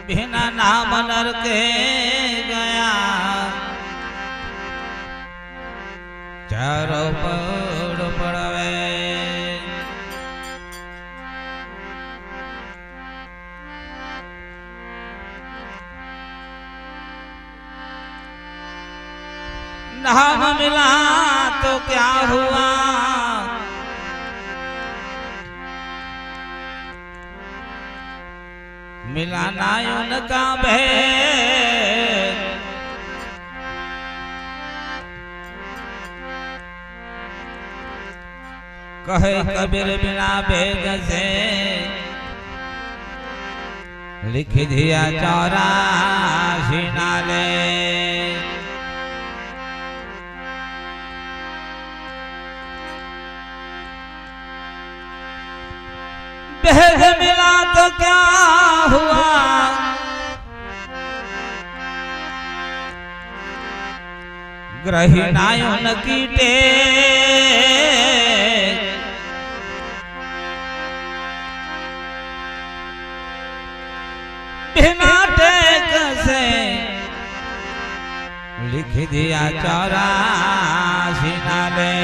बिना नाम नर के गया चारों पड़ पड़वे नाम मिला तो क्या हुआ मिला ना उनका भेद कहे कबीर बिना भेद से लिख दिया 84 नाले भेद मिला तो क्या हुआ ग्रही नायन कीटे बिना टेक से लिख दिया 84 नाले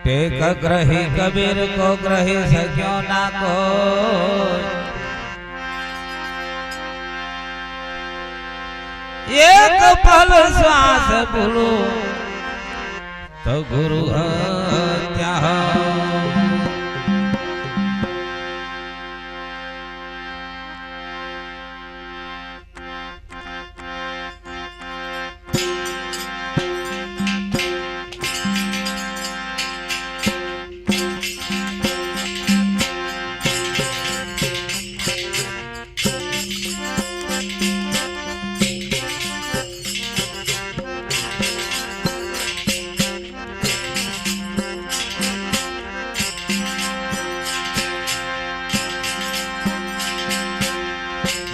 टेक ग्रही कबीर को ग्रही सक्यो ना को एक पल श्वास भूलो तो गुरु हत्या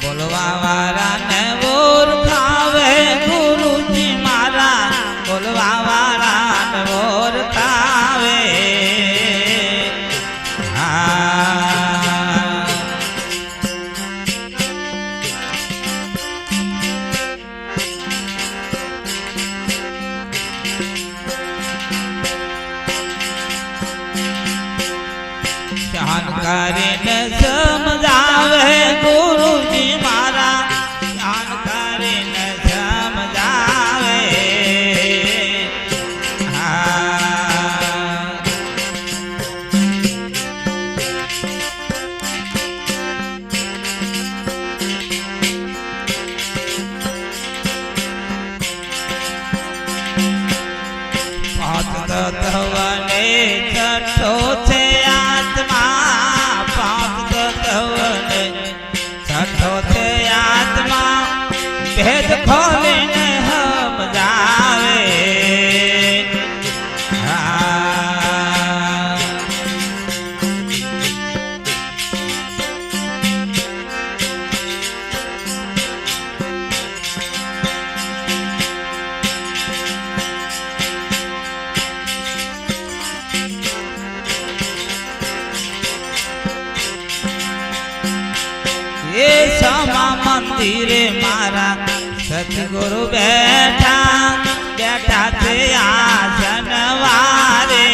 बोलवा वाला ने बोर खावे गुरुजी मारा बोलवा वाला ने बोर खावे जानकारी ने समझावे गुरुजी मारा जानकारी ने समझावे पांच तत्व ने छठो छे आत्मा पांच तत्व ने छठो छे आत्मा भेद खोलीने हम जावे ये क्षमा मंदिरे मारा सतगुरु बैठा बैठा थे आसन वारे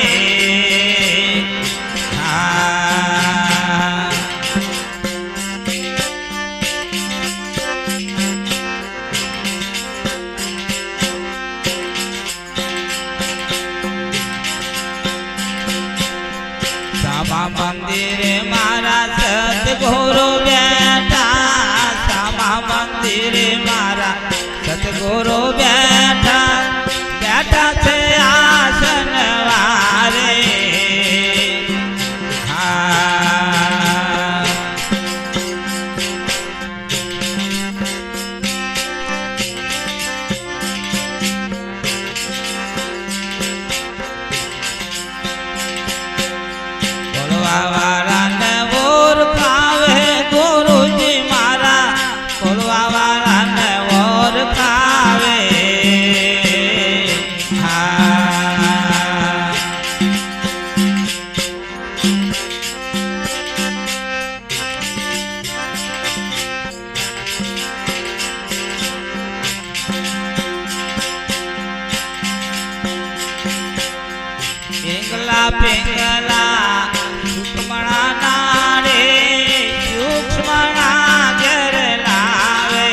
क्षमा मंदिरे मारा सतगुरु बैठा क्षमा मंदिरे मारा सतगुरु बैठा बैठा थे आसन वारे बोलवा वाला ने बोर खावे गुरुजी मारा बोलवा वाला ने बोर खावे પિંગલા સુકમણા નાડે સૂક્ષ્મણા ઘેર લાવે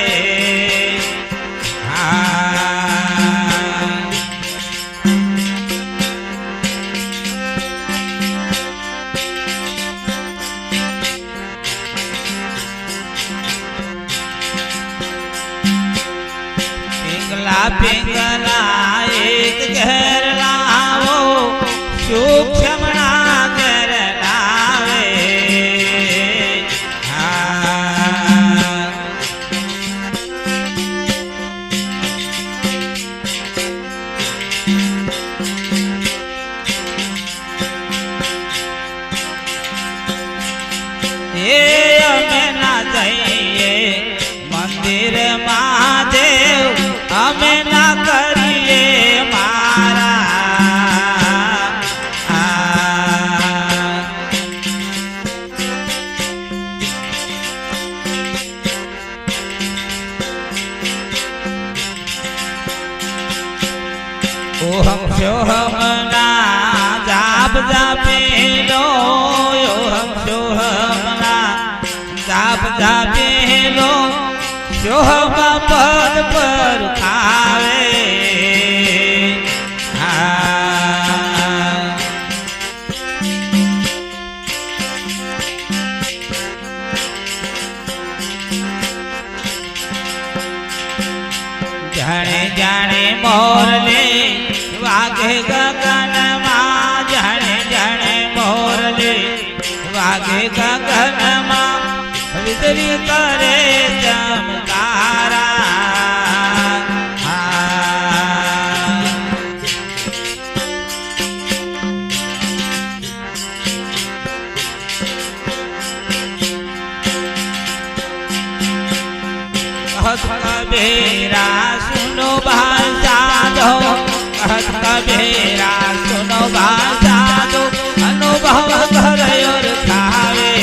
પિંગલા એક ઘેર લાવો સૂક્ષ્મણા ઘેર લાવે એ અમે ના જઈએ મંદિર મહાદેવ અમે ના કરીએ મારા ઓહમ શોહમ ના જાપ જાપેલો ઓહમ શોહમ ના જાપ જાપેલો શોહમ પદ પર ખાવે જાણે જાણે મોરલે વાગે ગગનમાં જાણે જાણે મોરલે વાગે ગગનમાં વીજળી કરે ચમકારા कबीरा सुनो भाषा दो कबीरा सुनो भाषा दो अनुभव घर और खावे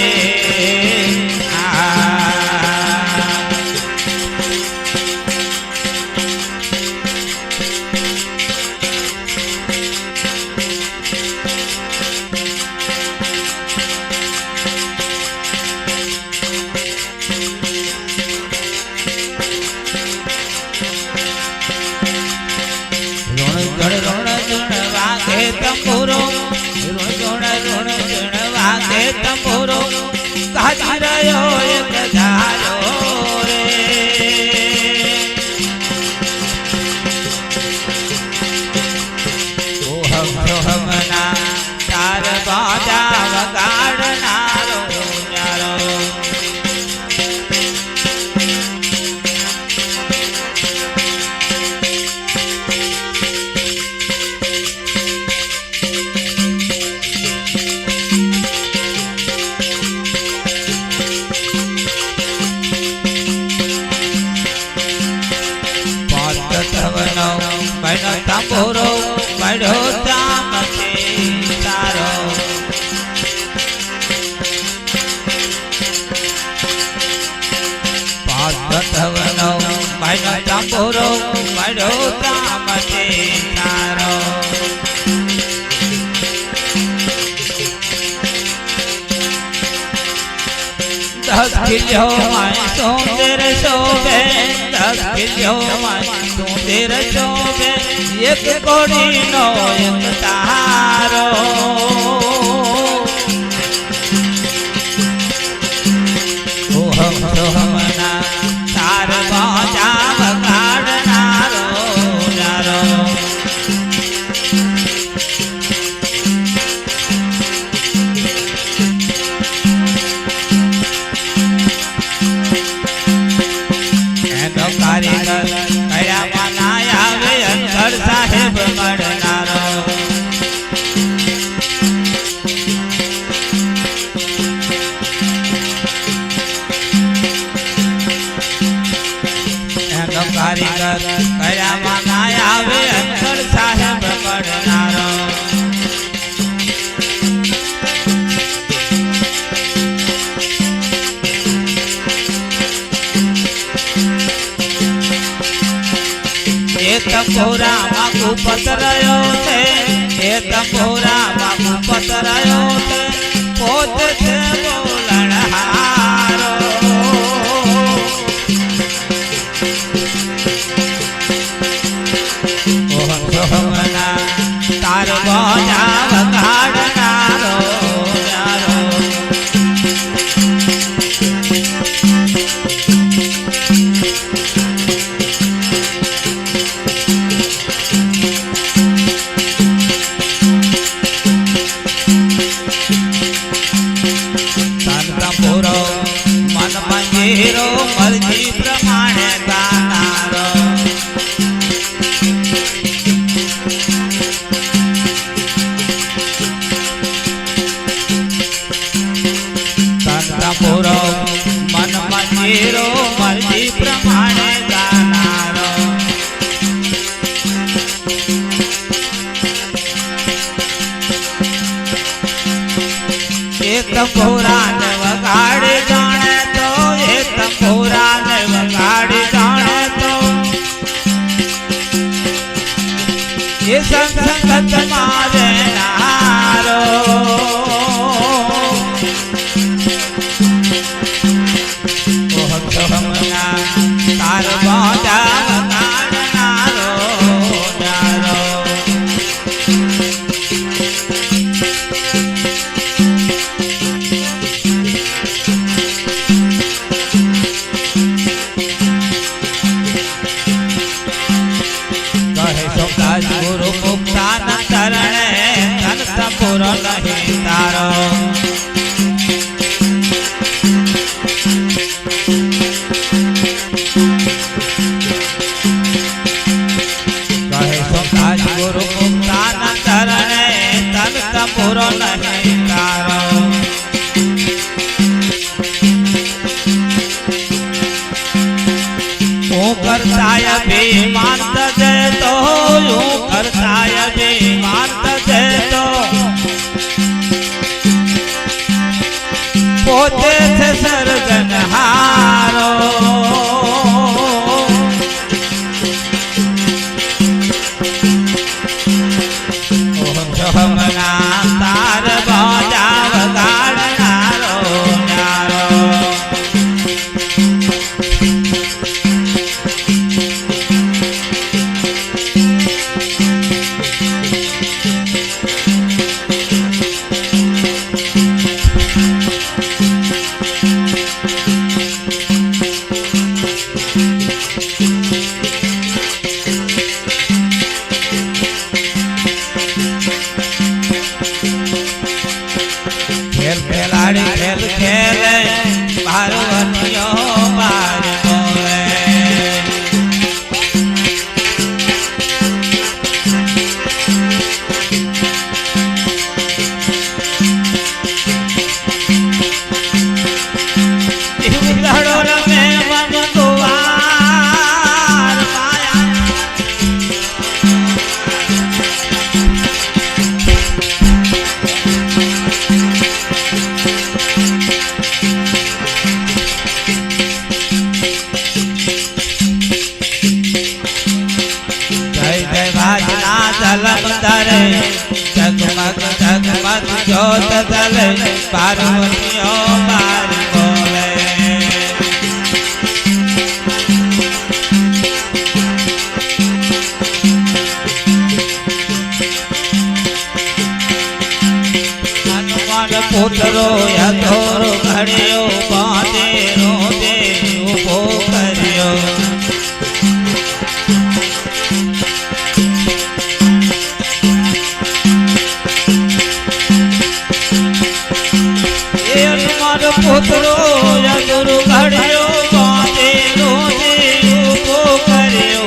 तंबूरो ऋण ऋण ऋण वागे तंबूरो गाजरयो एक धारो रे ओहम सोहम ना तार बाजा वगाड़नारो न्यारो तंबूरो बड़ो दाम से तारो पार्वतवनो बड़ो तंबूरो बड़ो दाम से तारो दस किलो माय सुंदर शोभे 10 किलो माय सुंदर शोभे एक कोड़ी नो एक तारो ओहम सोहम ना तार बाजा वगाड़नारो न्यारो कारीगर कया मनाया वे अंतर साहेब मरनारो कारीगर कया मनाया वे अंतर साहेब मरनारो तंबूरा माकू पतरयो छे ए तंबूरा પતરાયો છે પોતે છે બોલણહારો ઓહમ સોહમના તાર બોજા વગાડનારો યારો પૂરો મન મંજીરો મરજી પ્રમાણે ગાનારો સંત પૂરો મન મંજીરો મરજી પ્રમાણે ગાનારો એ તંબુરાને વગાડી જાણે તો એ તંબુરાને વગાડી જાણે તો એ સંગત મારે નારો ઓહમ સોહમના તાર બોજા વગાડનારો યારો ગુરુ મુક્તાના ચરણે ધન પૂરો નહીં તારો કહે સોમદાસ ગુરુ મુક્તાના ચરણે ધન પૂરો નહીં તારો હું કરતાય ભીમાન તજે તો હું કરતાય ભીમાન તજે તો પોતે છે સર્જનહારો ઓહમ સોહમના તાર બોજા વગાડનારો યારો ખેલ ખેલાડી ખેલ ખેલે પાર્વતીઓ બાર બોલે લડો રમે મન કુવાર માયા તરે જગમગ જગમગ જોત જલે પાર્વતીઓ બાર બોલે હનુમાન પુત્રો યથોર ઘડ્યો બાંધે રોદે ઉભો કર્યો પુત્રો યદુરુ ઘડ્યો બાંધે રોદે ઉભો કર્યો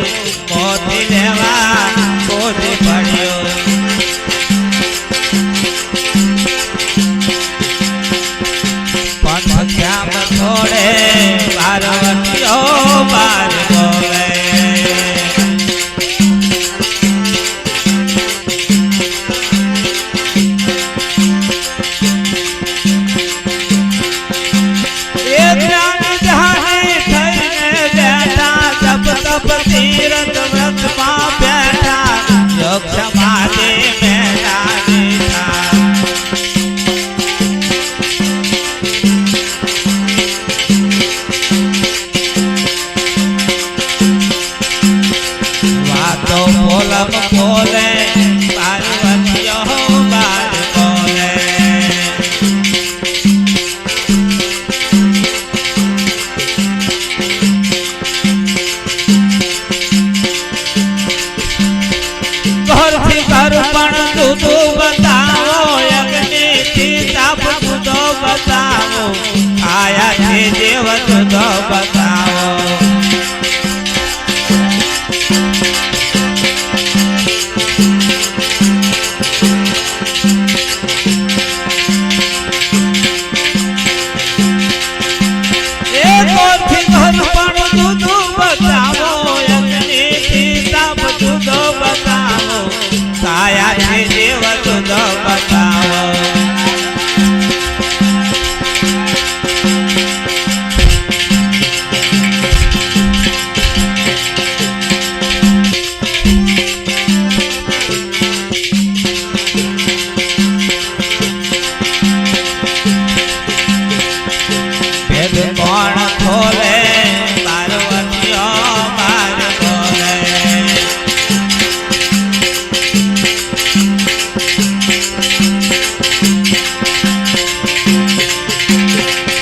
મોતી લેવા કોદે પડ્યો પંથ બતાવો કોણ ખોલે પાર્વતીઓ માર બોલે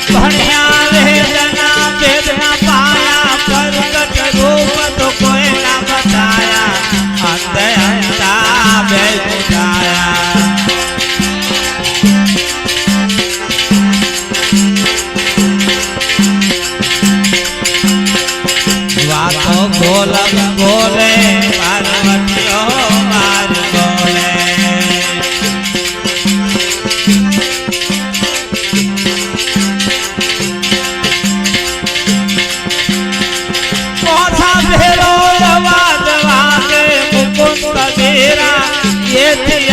ભણ્યા વેદના વેદના પાયા પ્રગટ રૂપ તો કોઈ ના બતાયા અંતે અંતા બે બુધાયા બોલ બોલે પાર્વતીઓ માર બોલે કોઠા ભેરો અવાજ વાગે મુકુંદ બેરા એથી